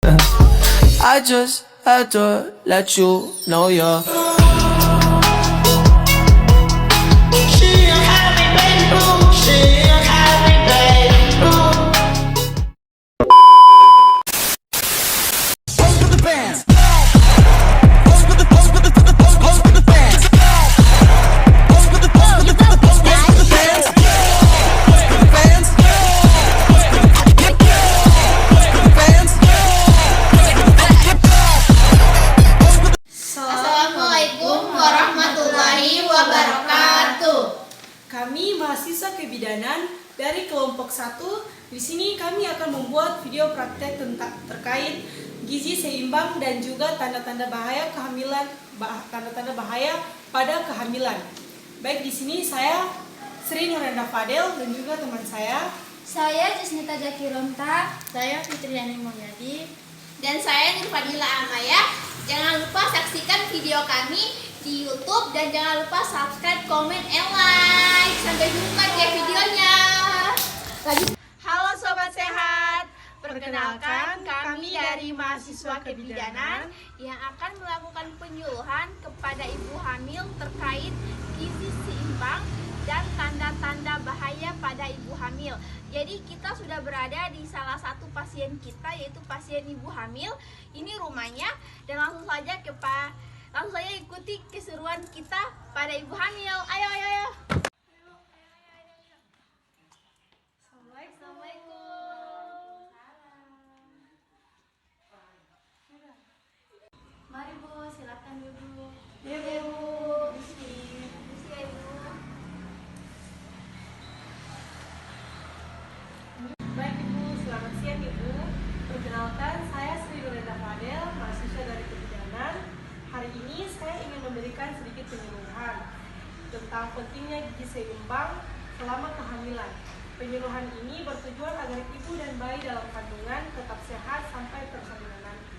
I just had to let you know you're Assalamualaikum warahmatullahi wabarakatuh. Kami mahasiswa kebidanan dari kelompok 1. Di sini kami akan membuat video praktek terkait gizi seimbang dan juga tanda-tanda bahaya kehamilan, tanda-tanda bahaya pada kehamilan. Baik, di sini saya Sri Nurenda Fadel dan juga teman saya. Saya Jasnita Jakironta. Saya Fitriani Mulyadi. Dan saya Nurfadila Amaya. Jangan lupa saksikan video kami di YouTube dan jangan lupa subscribe, komen, and like. Sampai jumpa di videonya. Halo Sobat Sehat, perkenalkan kami dari mahasiswa kebidanan Yang akan melakukan penyuluhan kepada ibu hamil terkait gizi seimbang dan tanda-tanda bahaya pada ibu hamil. Jadi kita sudah berada di salah satu pasien kita, yaitu pasien ibu hamil. Ini rumahnya dan langsung saja ikuti keseruan kita pada ibu hamil. Ayo. Mari Bu, silakan duduk. Ya Bu. Baik Ibu, selamat siang Ibu. Perkenalkan, saya Sri Nurenda Fadel, mahasiswa dari kebidanan. Hari ini saya ingin memberikan sedikit penyuluhan tentang pentingnya gizi seimbang selama kehamilan. Penyuluhan ini bertujuan agar ibu dan bayi dalam kandungan tetap sehat sampai persalinan nanti.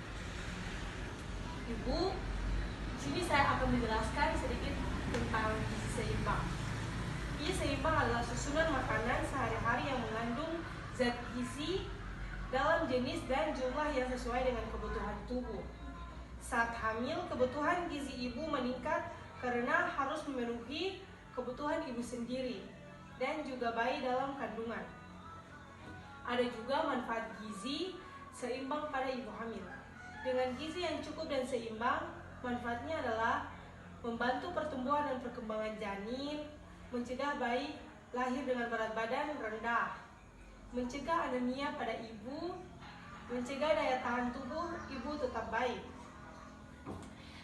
Ibu, di sini saya akan menjelaskan sedikit tentang gizi seimbang. Gizi seimbang adalah susunan makanan sehari-hari yang mengandung zat gizi dalam jenis dan jumlah yang sesuai dengan kebutuhan tubuh. Saat hamil, kebutuhan gizi ibu meningkat karena harus memenuhi kebutuhan ibu sendiri dan juga bayi dalam kandungan. Ada juga manfaat gizi seimbang pada ibu hamil. Dengan gizi yang cukup dan seimbang, manfaatnya adalah membantu pertumbuhan dan perkembangan janin, mencegah bayi lahir dengan berat badan rendah, mencegah anemia pada ibu, mencegah daya tahan tubuh ibu tetap baik.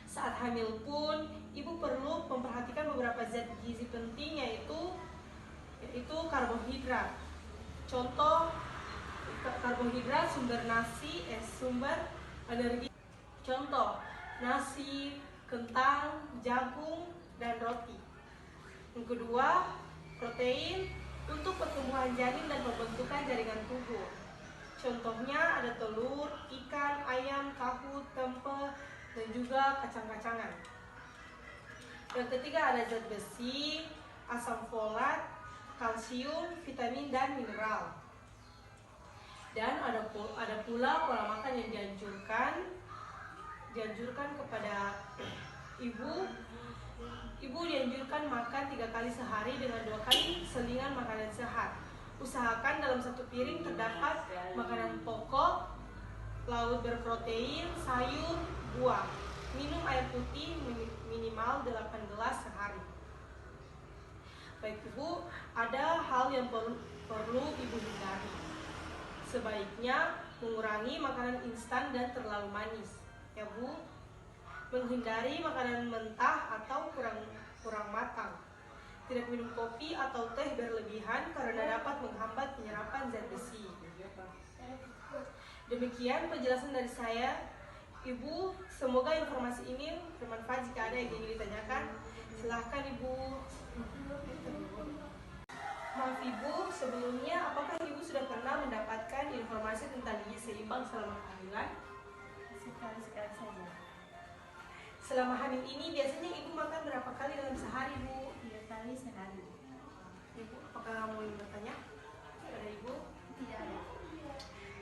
Saat hamil pun, ibu perlu memperhatikan beberapa zat gizi penting yaitu karbohidrat. Contoh karbohidrat sumber energi. Contoh nasi, kentang, jagung, dan roti. Yang kedua, protein untuk pertumbuhan janin dan pembentukan jaringan tubuh. Contohnya ada telur, ikan, ayam, tahu, tempe, dan juga kacang-kacangan. Yang ketiga ada zat besi, asam folat, kalsium, vitamin, dan mineral. Dan ada pula pola makan yang dianjurkan kepada ibu. Ibu dianjurkan makan 3 kali sehari dengan 2 kali selingan makanan sehat. Usahakan dalam satu piring terdapat makanan pokok, lauk berprotein, sayur, buah. Minum air putih minimal 8 gelas sehari. Baik Ibu, ada hal yang perlu Ibu hindari. Sebaiknya mengurangi makanan instan dan terlalu manis. Ya Bu, menghindari makanan mentah atau kurang matang. Tidak minum kopi atau teh berlebihan karena dapat menghambat penyerapan zat besi. Demikian penjelasan dari saya. Ibu, semoga informasi ini bermanfaat. Jika ada yang ingin ditanyakan, silahkan Ibu. Maaf Ibu, sebelumnya apakah Ibu sudah pernah mendapatkan informasi tentang gizi seimbang selama kehamilan? Sekali-sekali saja. Selama hamil ini biasanya Ibu makan berapa kali dalam sehari Bu? 3 kali sehari. Ibu, apakah mau bertanya kepada Ibu? Tidak ada.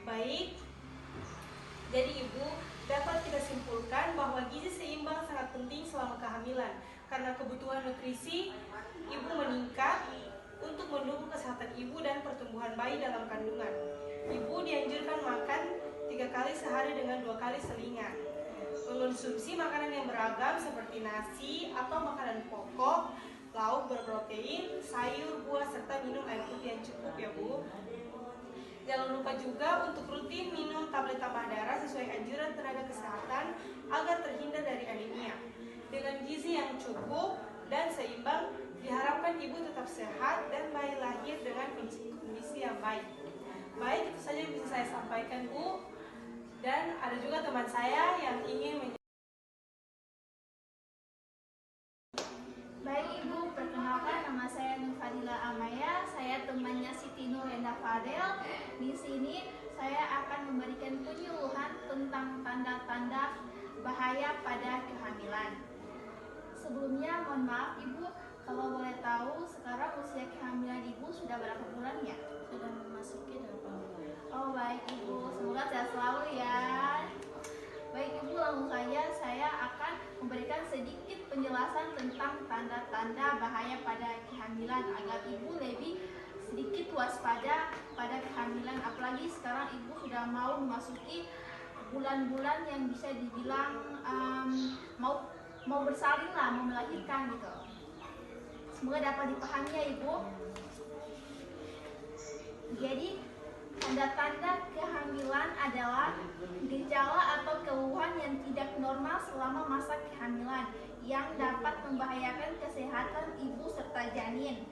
Baik, Jadi Ibu, dapat kita simpulkan bahwa gizi seimbang sangat penting selama kehamilan karena kebutuhan nutrisi ibu meningkat untuk mendukung kesehatan ibu dan pertumbuhan bayi dalam kandungan. Ibu dianjurkan makan 3 kali sehari dengan 2 kali selingan. Mengonsumsi makanan yang beragam seperti nasi atau makanan pokok, lauk berprotein, sayur, buah, serta minum air putih yang cukup ya Bu. Jangan lupa juga untuk rutin minum tablet tambah darah sesuai anjuran tenaga kesehatan agar terhindar dari anemia. Dengan gizi yang cukup dan seimbang, diharapkan ibu tetap sehat dan bayi lahir dengan kondisi yang baik. Baik, itu saja yang bisa saya sampaikan Bu. Dan ada juga teman saya yang ingin Baik Ibu, perkenalkan nama saya Nufadila Amaya. Saya temannya Siti Nurenda Fadel. Di sini saya akan memberikan penyuluhan tentang tanda-tanda bahaya pada kehamilan. Sebelumnya mohon maaf Ibu, kalau boleh tahu sekarang usia kehamilan Ibu sudah berapa bulan ya? Sudah memasuki 8 bulan. Oh baik Ibu, semoga sehat selalu ya. Baik Ibu, langsung saja saya akan memberikan sedikit penjelasan tentang tanda-tanda bahaya pada kehamilan agar Ibu lebih sedikit waspada pada kehamilan, apalagi sekarang Ibu sudah mau memasuki bulan-bulan yang bisa dibilang mau bersalin lah, mau melahirkan gitu. Semoga dapat dipahami ya Ibu. Jadi tanda-tanda kehamilan adalah gejala atau keluhan yang tidak normal selama masa kehamilan yang dapat membahayakan kesehatan ibu serta janin.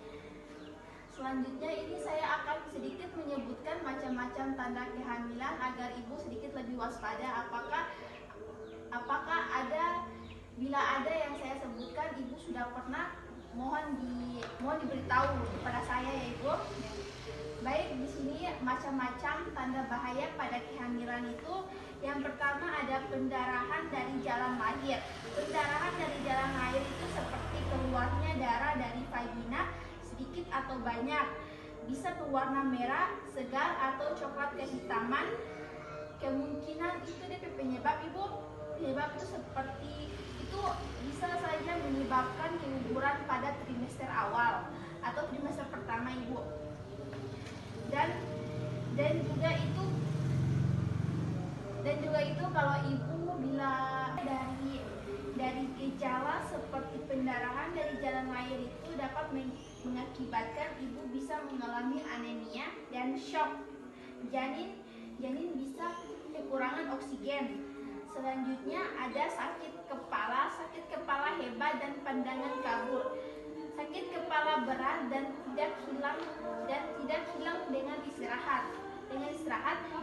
Selanjutnya ini saya akan sedikit menyebutkan macam-macam tanda kehamilan agar ibu sedikit lebih waspada. Apakah ada, bila ada yang saya sebutkan ibu sudah pernah, mohon diberitahu kepada saya ya Ibu. Baik, di sini macam-macam tanda bahaya pada kehamilan itu. Yang pertama ada pendarahan dari jalan lahir. Pendarahan dari jalan lahir itu seperti keluarnya darah dari vagina sedikit atau banyak. Bisa berwarna merah, segar atau coklat kehitaman. Kemungkinan itu DP penyebab Ibu. Penyebab itu seperti itu bisa saja menyebabkan keguguran pada trimester awal atau trimester pertama Ibu. Dan juga itu kalau ibu bila dari gejala seperti pendarahan dari jalan lahir itu dapat mengakibatkan ibu bisa mengalami anemia dan shock. Janin bisa kekurangan oksigen. Selanjutnya ada sakit kepala hebat dan pandangan kabur. Sakit kepala berat dan tidak hilang dengan istirahat.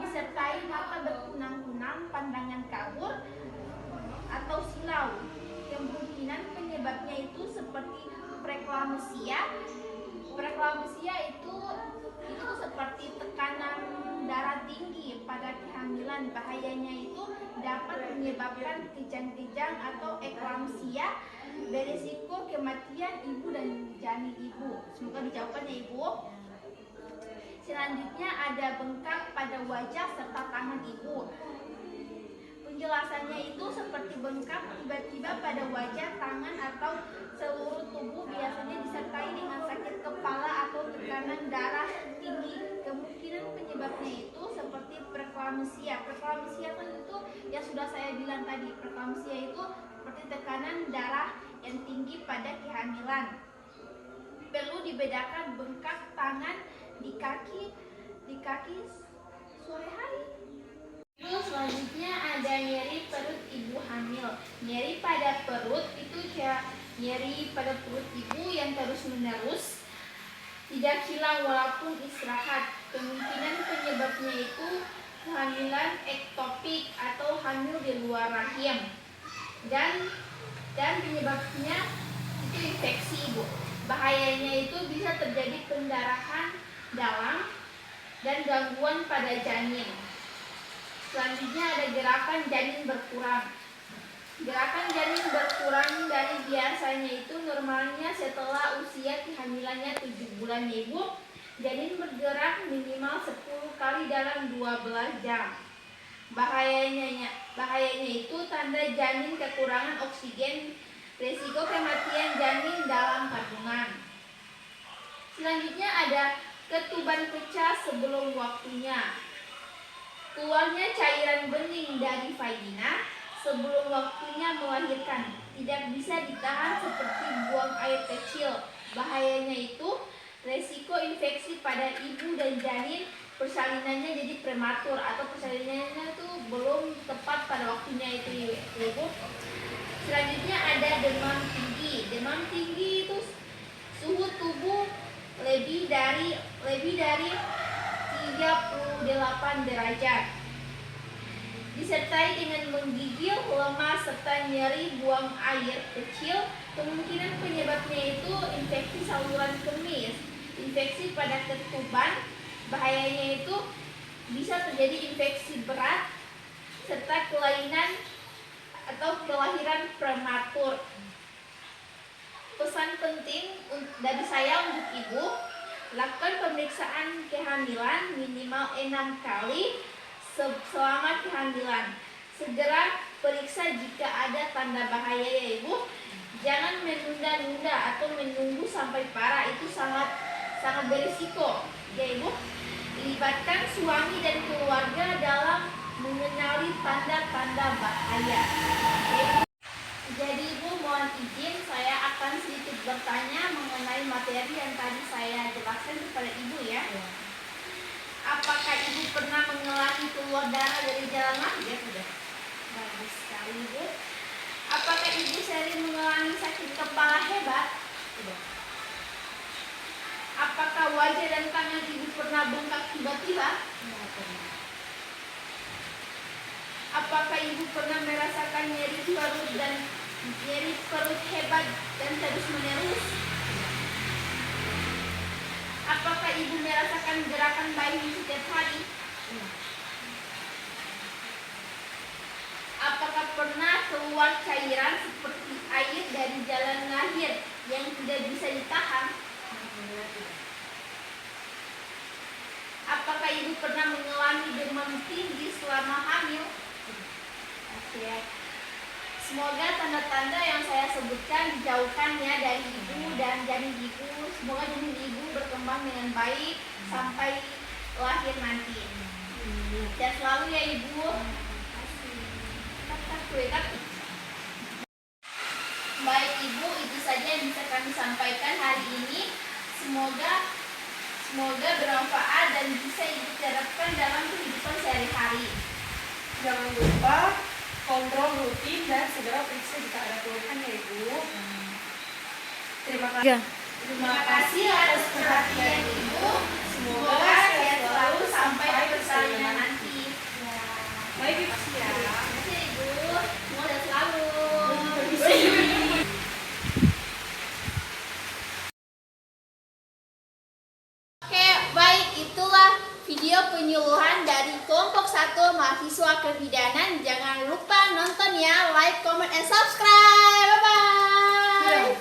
Disertai mata berkunang-kunang, pandangan kabur atau silau. Kemungkinan penyebabnya itu seperti preeklamsia. Preeklamsia itu seperti tekanan darah tinggi pada kehamilan. Bahayanya itu dapat menyebabkan kejang-kejang atau eklamsia, berisiko kematian ibu dan janin ibu. Semoga dijauhkan ya Ibu. Selanjutnya ada bengkak pada wajah serta tangan ibu. Penjelasannya itu seperti bengkak tiba-tiba pada wajah, tangan atau seluruh tubuh, biasanya disertai dengan sakit kepala atau tekanan darah tinggi. Kemungkinan penyebabnya itu seperti preeklamsia. Preeklamsia itu yang sudah saya bilang tadi. Preeklamsia itu seperti tekanan darah yang tinggi pada kehamilan. Perlu dibedakan bengkak tangan di kaki sore hari. Terus selanjutnya ada nyeri perut ibu hamil. Nyeri pada perut itu nyeri pada perut ibu yang terus-menerus, tidak hilang walaupun istirahat. Kemungkinan penyebabnya itu kehamilan ektopik atau hamil di luar rahim. Dan penyebabnya itu infeksi ibu. Bahayanya itu bisa terjadi pendarahan dalam dan gangguan pada janin. Selanjutnya ada gerakan janin berkurang. Gerakan janin berkurang dari biasanya itu normalnya setelah usia kehamilannya 7 bulan ibu. Janin bergerak minimal 10 kali dalam 12 jam. Bahayanya itu tanda janin kekurangan oksigen, resiko kematian janin dalam kandungan. Selanjutnya ada ketuban pecah sebelum waktunya. Keluarnya cairan bening dari vagina sebelum waktunya melahirkan tidak bisa ditahan seperti buang air kecil. Bahayanya itu resiko infeksi pada ibu dan janin, persalinannya jadi prematur atau persalinannya itu belum tepat pada waktunya itu, Ibu. Selanjutnya ada demam tinggi. Demam tinggi itu suhu tubuh lebih dari 38 derajat. Disertai dengan menggigil, lemas, serta nyeri buang air kecil. Kemungkinan penyebabnya itu infeksi saluran kemih, infeksi pada ketuban. Bahayanya itu bisa terjadi infeksi berat serta kelainan atau kelahiran prematur. Pesan penting dari saya untuk ibu, lakukan pemeriksaan kehamilan minimal 6 kali selama kehamilan. Segera periksa jika ada tanda bahaya ya ibu. Jangan menunda-nunda atau menunggu sampai parah, itu sangat berisiko ya ibu. Libatkan suami dan keluarga dalam mengenali tanda-tanda bahaya. Jadi ibu mohon izin saya akan sedikit bertanya mengenai materi yang tadi saya jelaskan kepada ibu ya. Apakah ibu pernah mengalami keluar darah dari jalan lahir? Sudah. Bagus sekali ibu. Apakah ibu sering mengalami sakit kepala hebat? Sudah. Apakah wajah dan tangan ibu pernah bengkak tiba-tiba? Tidak pernah. Apakah ibu pernah merasakan nyeri perut hebat dan terus menerus? Apakah ibu merasakan gerakan bayi setiap hari? Apakah pernah keluar cairan seperti air dari jalan lahir yang tidak bisa ditahan? Apakah ibu pernah mengalami demam tinggi selama hamil? Oke. Semoga tanda-tanda yang saya sebutkan dijauhkan ya dari ibu dan janin ibu. Semoga janin ibu berkembang dengan baik sampai lahir nanti. Dan selalu ya ibu. Baik ibu, itu saja yang bisa kami sampaikan hari ini. Semoga bermanfaat dan bisa ibu terapkan dalam kehidupan sehari-hari. Jangan lupa kontrol rutin dan segera periksa jika ada keluhan ya ibu. Terima kasih. Terima kasih atas perhatian ibu. Semoga sehat selalu sampai persalinan nanti. Baik ibu. Terima kasih ibu. Semoga selalu. Oke, baik, itulah video penyuluhan dari kelompok 1 mahasiswa kebidanan. Jangan lupa nonton ya, like, comment, and subscribe. Bye bye.